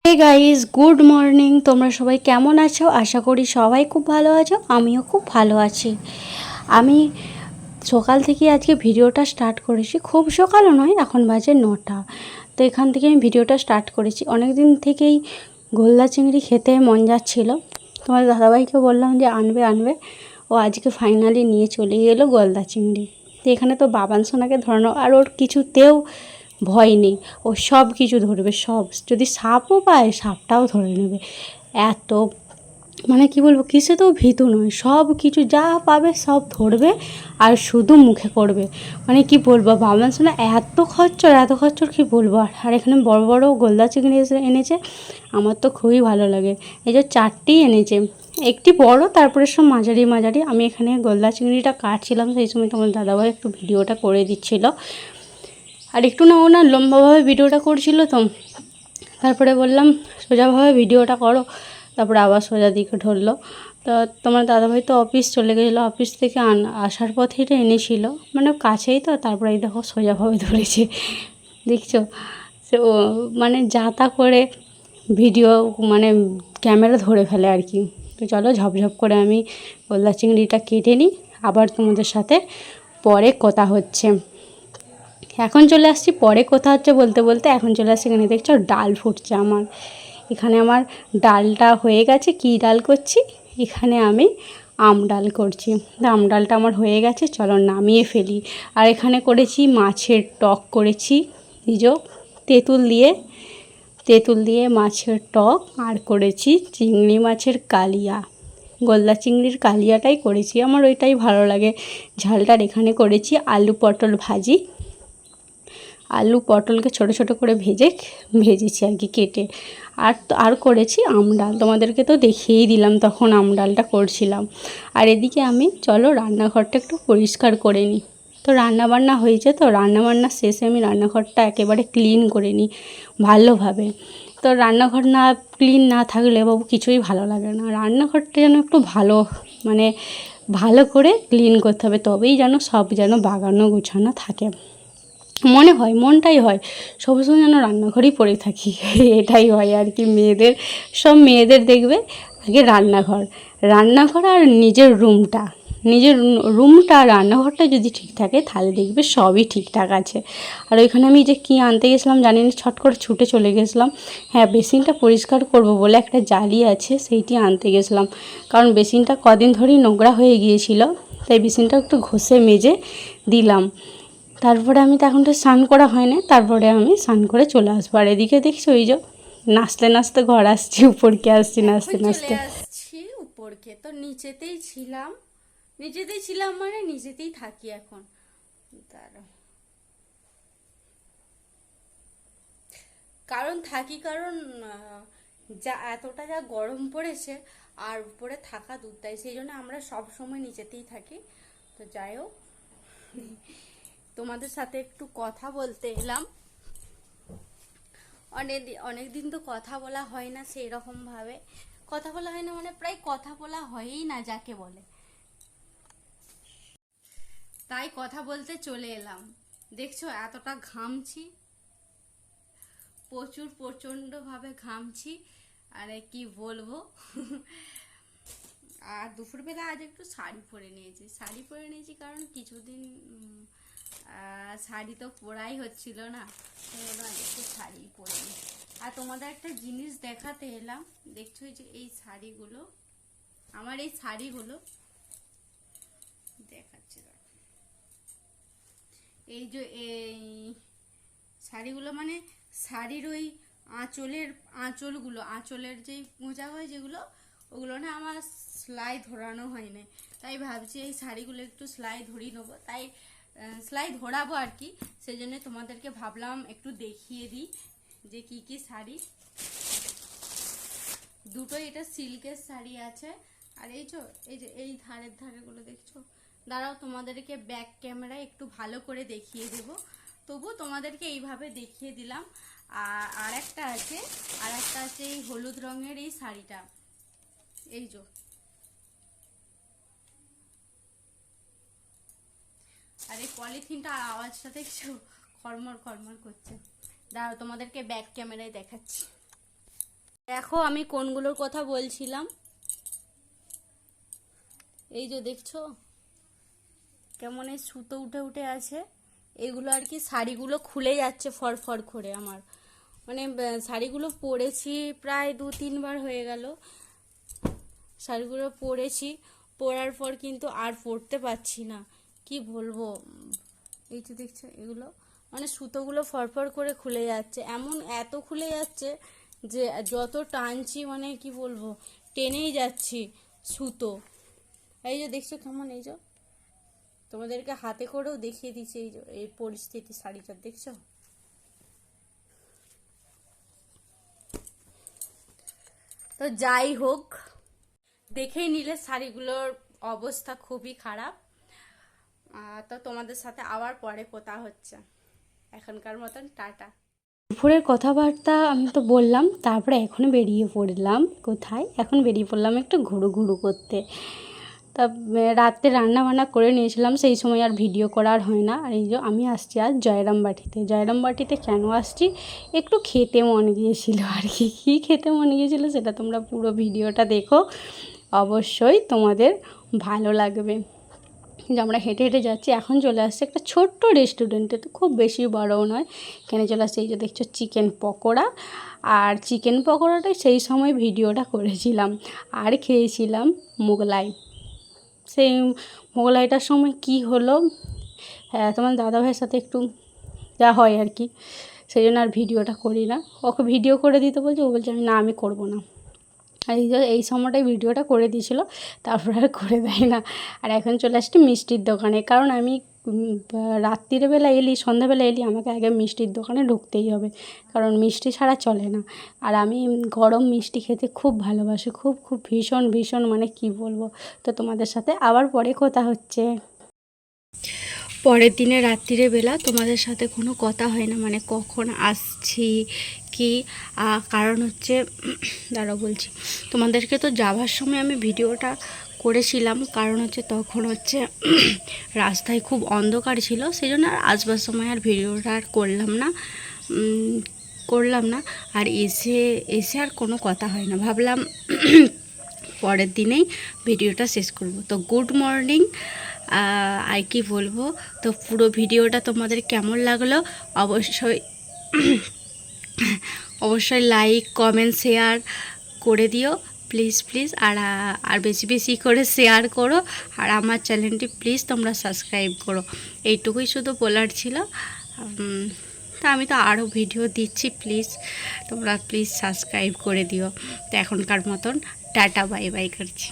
Hey guys, good morning. তোমরা সবাই কেমন আছো? আশা করি সবাই খুব ভালো আছো। আমিও খুব ভালো আছি। আমি সকাল থেকে আজকে ভিডিওটা স্টার্ট করেছি। খুব সকালও নয়, এখন বাজে 9টা। তো এখান থেকে আমি ভিডিওটা স্টার্ট করেছি। অনেক দিন থেকেই গোল্লা চিংড়ি খেতে মন যাচ্ছিলো। তোমার দাদাভাইকে বললাম যে আনবে আনবে, ও আজকে ফাইনালি নিয়ে চলে এলো গলদা চিংড়ি। তো এখানে তো বাবান সোনাকে ধরানো, আর ওর কিছুতেও ভয় নেই। ও সব কিছু ধরবে, সব। যদি সাপও পায়, সাপটাও ধরে নেবে। এত মানে কি বলবো, কিসেতেও ভীতু নয়। সব কিছু যা পাবে সব ধরবে, আর শুধু মুখে করবে। মানে কি বলবো, বাবান সোনা এত খচ্চর কি বলবো। আর এখানে বড় বড় গলদা চিংড়ি এনেছে। আমার তো খুবই ভালো লাগে। এই যে 4টি এনেছে, একটি বড়, তারপরে সব মাঝারি মাঝারি। আমি এখানে গলদা চিংড়িটা কাটছিলাম, সেই সময় তোমার দাদাভাই একটু ভিডিওটা করে দিচ্ছিলো। আর একটু না ও না লম্বাভাবে ভিডিওটা করছিল, তো তারপরে বললাম সোজাভাবে ভিডিওটা করো। তারপরে আবার সোজা দিকে ধরলো। তো তোমার দাদাভাই তো অফিস চলে গেছিলো, অফিস থেকে আসার পথেই এটা এনেছিল, মানে কাছেই তো। তারপরে এই দেখো সোজাভাবে ধরেছে, দেখছো? সে ও মানে যা তা করে ভিডিও, মানে ক্যামেরা ধরে ফেলে আর কি। তো চলো ঝপঝপ করে আমি গলদা চিংড়িটা কেটে নিই, আবার তোমাদের সাথে পরে কথা হচ্ছে। এখন চলে আসছি পরে কথা হচ্ছে বলতে বলতে, এখন চলে আসছি এখানে। দেখছো ডাল ফুটছে আমার। এখানে আমার ডালটা হয়ে গেছে। কি ডাল করছি? এখানে আমি আম ডাল করছি। আম ডালটা আমার হয়ে গেছে, চলো নামিয়ে ফেলি। আর এখানে করেছি মাছের টক করেছি, নিজো তেঁতুল দিয়ে মাছের টক। আর করেছি চিংড়ি মাছের কালিয়া, গলদা চিংড়ির কালিয়াটাই করেছি, আমার ওইটাই ভালো লাগে ঝালটার। এখানে করেছি আলু পটল ভাজি। আলু পটলকে ছোট ছোট করে ভেজেছি আর কি কেটে। আর করেছি আম ডাল, তোমাদেরকে তো দেখিয়েই দিলাম তখন আম ডালটা করছিলাম। আর এদিকে আমি চলো রান্নাঘরটা একটু পরিষ্কার করে নিই। তো রান্নাবান্না হয়েছে, তো রান্নাবান্না শেষে আমি রান্নাঘরটা একেবারে ক্লিন করে নিই ভালোভাবে। তো রান্নাঘর না ক্লিন না থাকলে বাবু কিছুই ভালো লাগে না। রান্নাঘরটা যেন একটু ভালো, মানে ভালো করে ক্লিন করতে হবে, তবেই যেন সব যেন বাগানো গুছানো থাকে। মনে হয়, মনটাই হয় সবসময় যেন রান্নাঘরেই পড়ে থাকি। এটাই হয় আর কি। সব মেয়েদের দেখবে আগে রান্নাঘর আর নিজের রুমটা আর রান্নাঘরটা যদি ঠিক থাকে, তাহলে দেখবে সবই ঠিকঠাক আছে। আর ওইখানে আমি যে কী আনতে গেছিলাম জানি না, ছট করে ছুটে চলে গেছিলাম। হ্যাঁ, বেসিনটা পরিষ্কার করব বলে একটা জালি আছে, সেইটি আনতে গেছিলাম। কারণ বেসিনটা কদিন ধরেই নোংরা হয়ে গিয়েছিল, তাই বেসিনটা একটু ঘষে মেজে দিলাম। তারপরে আমি তো এখন তো স্নান করা হয় না, তারপরে আমি স্নান করে চলে আসবো। আর এদিকে দেখছি ওই যে নাচতে নাচতে ঘর আসছি, উপরকে আসছি নাচতে নাচতে। চলে আসছি উপরকে। তো নিচেতেই ছিলাম মানে নিচেতেই থাকি এখন। দাঁড়াও। কারণ যা গরম পড়েছে, আর উপরে থাকা দূর, তাই সেই জন্য আমরা সব সময় নিচেতেই থাকি। তো যাই হোক, তোমাদের সাথে একটু কথা বলতে এলাম। অনেক দিন তো কথা বলা হয় না, সেই রকম ভাবে কথা বলা হয় না, মানে প্রায় কথা বলা হয়ই না যাকে বলে। তাই কথা বলতে চলে এলাম। দেখছো এতটা ঘামছি, প্রচন্ড ভাবে ঘামছি। আরে কি বলবো। আর দুপুরবেলা আজ একটু শাড়ি পরে নিয়েছি কারণ কিছুদিন শাড়ি তো পরাই হচ্ছিল না, সেই জন্য আজ একটু শাড়ি পরে নিই। আর তোমাদের একটা জিনিস দেখাতে এলাম। দেখছো যে এই শাড়িগুলো, আমার এই শাড়িগুলো দেখাচ্ছি। এই যে এই শাড়িগুলো, মানে শাড়ির ওই আঁচলের যেই মোজা হয় যেগুলো, ওগুলো না আমার সেলাই ধরানো হয় না। তাই ভাবছি এই শাড়িগুলো একটু সেলাই ধরিয়ে নেবো, তাই সেলাই ধরাবো আর কি। সেই জন্য তোমাদেরকে ভাবলাম একটু দেখিয়ে দিই যে কি কি শাড়ি। দুটোই এটা সিল্কের শাড়ি আছে। আর এই যে এই ধারেগুলো দেখছো। দাঁড়াও, তোমাদেরকে ব্যাক ক্যামেরায় একটু ভালো করে দেখিয়ে দেব, তবু তোমাদেরকে এইভাবে দেখিয়ে দিলাম। আর একটা আছে এই হলুদ রঙের এই শাড়িটা। এই যে, আর এই পলিথিনটা আওয়াজটা দেখছো, খরমর খরমর করছে। দাঁড়াও, তোমাদেরকে ব্যাক ক্যামেরায় দেখাচ্ছি। দেখো আমি কোনগুলোর কথা বলছিলাম, এই যে দেখছো কেমন এই সুতো উঠে উঠে আছে, এগুলো আর কি শাড়িগুলো খুলে যাচ্ছে ফরফর করে আমার, মানে শাড়িগুলো পরেছি প্রায় 2-3 বার হয়ে গেল, শাড়িগুলো পরেছি, পরার পর কিন্তু আর পরতে পারছি না, কি বলবো। এই তো দেখছো এগুলো মানে সুতোগুলো ফরফর করে খুলে যাচ্ছে, এমন এত খুলে যাচ্ছে যে যত টানছি মানে কি বলবো, টেনেই যাচ্ছি সুতো। এই যে দেখছো কেমন, এই যে তোমাদেরকে হাতে করেও দেখিয়ে দিচ্ছি, এই যে এই পরিস্থিতি শাড়িটা দেখছো। তো যাই হোক, দেখেই নিলে শাড়িগুলোর অবস্থা খুবই খারাপ। তো তোমাদের সাথে আবার পরে কথা হচ্ছে, এখনকার মতন টাটা। দুপুরের কথাবার্তা আমি তো বললাম, তারপরে এখন বেরিয়ে পড়লাম কোথায়, এখন বেরিয়ে পড়লাম একটু ঘুরু ঘুরু করতে। তা রাতে রান্না বান্না করে নিয়েছিলাম, সেই সময় আর ভিডিও করা আর হয় না। আর এই যে আমি আসছি আজ জয়রামবাটিতে। জয়রামবাটিতে কেন আসছি, একটু খেতে মন গিয়েছিল আর কি, কী খেতে মন গিয়েছিল সেটা তোমরা পুরো ভিডিওটা দেখো, অবশ্যই তোমাদের ভালো লাগবে। যে আমরা হেঁটে হেঁটে যাচ্ছি, এখন চলে আসছে একটা ছোট্ট রেস্টুরেন্টে, তো খুব বেশি বড়ও নয়, এখানে চলে আসছে এই যে দেখছো চিকেন পকোড়া। আর চিকেন পকোড়াটাই সেই সময় ভিডিওটা করেছিলাম, আর খেয়েছিলাম মোগলাই। সেই মোগলাইটার সময় কি হলো, হ্যাঁ তোমার দাদাভাইয়ের সাথে একটু যা হয় আর কি, সেই জন্য আর ভিডিওটা করি না। ওকে ভিডিও করে দিতে বলছে, ও বলছে আমি করবো না। আর এই যে এই সময়টাই ভিডিওটা করে দিয়েছিলো, তারপর আর করে দেয় না। আর এখন চলে আসছি মিষ্টির দোকানে, কারণ আমি রাত্রিবেলা এলি, সন্ধ্যাবেলা এলি, আমাকে আগে মিষ্টির দোকানে ঢুকতেই হবে, কারণ মিষ্টি ছাড়া চলে না। আর আমি গরম মিষ্টি খেতে খুব ভালোবাসি, খুব খুব ভীষণ ভীষণ, মানে কি বলবো। তো তোমাদের সাথে আবার পরে কথা হচ্ছে। পরের দিনে রাত্রিরে বেলা তোমাদের সাথে কোনো কথা হয় না, মানে কখন আসছি কি, কারণ হচ্ছে দাঁড়াও বলছি তোমাদেরকে। তো যাওয়ার সময় আমি ভিডিওটা করেছিলাম, কারণ হচ্ছে তখন হচ্ছে রাস্তায় খুব অন্ধকার ছিল, সেই জন্য আর আসবার সময় আর ভিডিওটা আর করলাম না। আর এসে এসে আর কোনো কথা হয় না, ভাবলাম পরের দিনেই ভিডিওটা শেষ করব। তো গুড মর্নিং, আর কি বলবো। তো পুরো ভিডিওটা তোমাদের কেমন লাগলো অবশ্যই অবশ্যই লাইক কমেন্ট শেয়ার করে দিও প্লিজ প্লিজ, আর বেশি বেশি করে শেয়ার করো, আর আমার চ্যানেলটি প্লিজ তোমরা সাবস্ক্রাইব করো, এইটুকুই শুধু বলার ছিল। তা আমি তো আরও ভিডিও দিচ্ছি, প্লিজ তোমরা প্লিজ সাবস্ক্রাইব করে দিও। তো এখনকার মতন টাটা বাই বাই করছি।